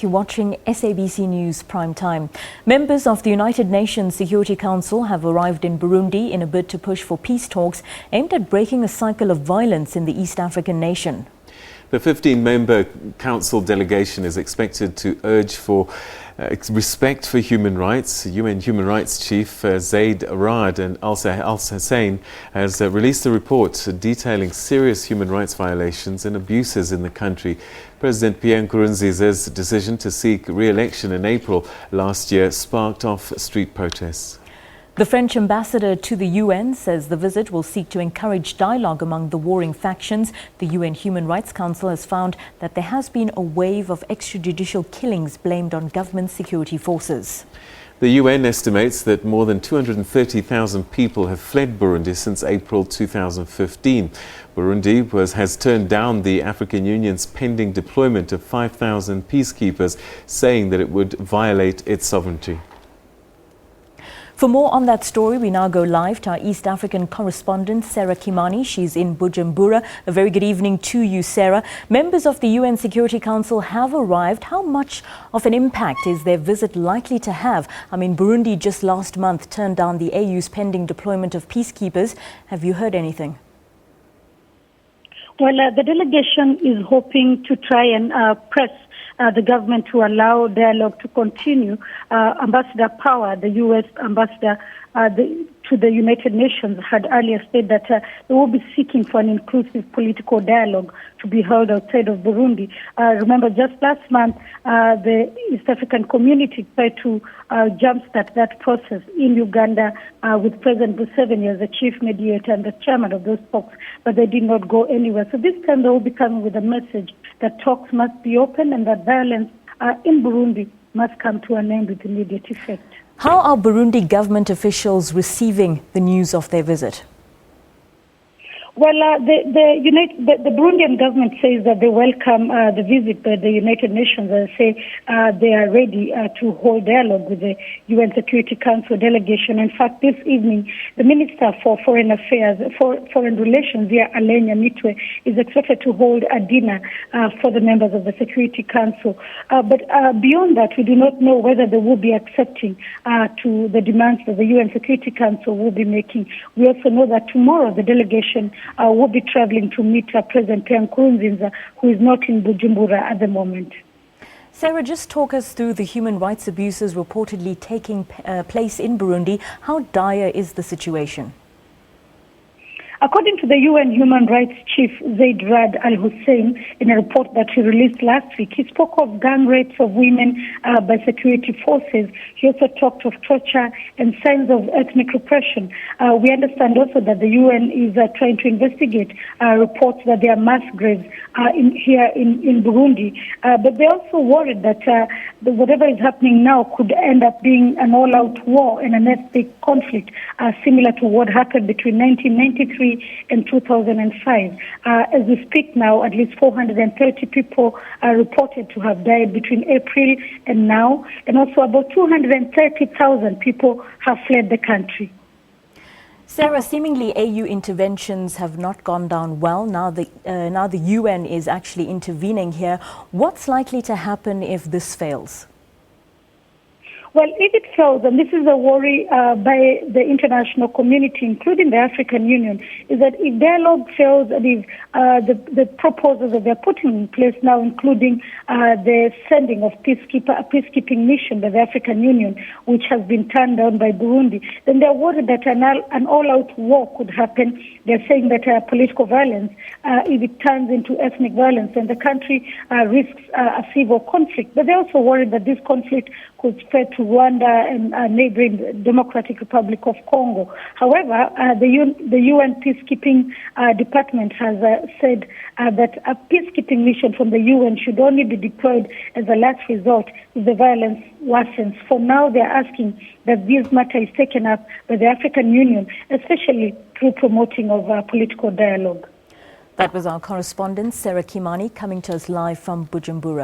back. You're watching SABC News Prime Time. Members of the United Nations Security Council have arrived in Burundi in a bid to push for peace talks aimed at breaking a cycle of violence in the East African nation. The 15-member council delegation is expected to urge for respect for human rights. UN Human Rights Chief Zeid Raad and al-Hussein has released a report detailing serious human rights violations and abuses in the country. President Pierre Nkurunziza's decision to seek re-election in April last year sparked off street protests. The French ambassador to the UN says the visit will seek to encourage dialogue among the warring factions. The UN Human Rights Council has found that there has been a wave of extrajudicial killings blamed on government security forces. The UN estimates that more than 230,000 people have fled Burundi since April 2015. Burundi has turned down the African Union's pending deployment of 5,000 peacekeepers, saying that it would violate its sovereignty. For more on that story, we now go live to our East African correspondent, Sarah Kimani. She's in Bujumbura. A very good evening to you, Sarah. Members of the UN Security Council have arrived. How much of an impact is their visit likely to have? I mean, Burundi just last month turned down the AU's pending deployment of peacekeepers. Have you heard anything? Well, the delegation is hoping to try and press the government to allow dialogue to continue. Ambassador Power, the U.S. ambassador to the United Nations, had earlier said that they will be seeking for an inclusive political dialogue to be held outside of Burundi. Remember, just last month, the East African community tried to jumpstart that process in Uganda with President Museveni as the chief mediator and the chairman of those talks, but they did not go anywhere. So this time they will be coming with a message that talks must be open and that violence in Burundi must come to an end with immediate effect. How are Burundi government officials receiving the news of their visit? Well, the Burundian government says that they welcome the visit by the United Nations and say they are ready to hold dialogue with the UN Security Council delegation. In fact, this evening, the Minister for Foreign Affairs, Foreign Relations, Alenya Mitwe, is expected to hold a dinner for the members of the Security Council. But beyond that, we do not know whether they will be accepting to the demands that the UN Security Council will be making. We also know that tomorrow the delegation will be traveling to meet President Pierre Nkurunziza, who is not in Bujumbura at the moment. Sarah, just talk us through the human rights abuses reportedly taking place in Burundi. How dire is the situation? According to the UN Human Rights Chief Zeid Raad al-Hussein, in a report that he released last week, he spoke of gang rapes of women by security forces. He also talked of torture and signs of ethnic repression. We understand also that the UN is trying to investigate reports that there are mass graves here in Burundi. But they're also worried that whatever is happening now could end up being an all-out war and an ethnic conflict similar to what happened between 1993 and 2005. As we speak now, at least 430 people are reported to have died between April and now, and also about 230,000 people have fled the country. Sarah, seemingly AU interventions have not gone down well. Now the UN is actually intervening here. What's likely to happen if this fails? Well, if it fails, and this is a worry by the international community, including the African Union, is that if dialogue fails, and if the proposals that they're putting in place now, including the sending of a peacekeeping mission by the African Union, which has been turned down by Burundi, then they're worried that an all-out war could happen. They're saying that political violence, if it turns into ethnic violence, then the country risks a civil conflict. But they're also worried that this conflict could spread to Rwanda and neighboring Democratic Republic of Congo. However, the UN Peacekeeping Department has said that a peacekeeping mission from the UN should only be deployed as a last resort if the violence worsens. For now, they are asking that this matter is taken up by the African Union, especially through promoting of political dialogue. That was our correspondent, Sarah Kimani, coming to us live from Bujumbura.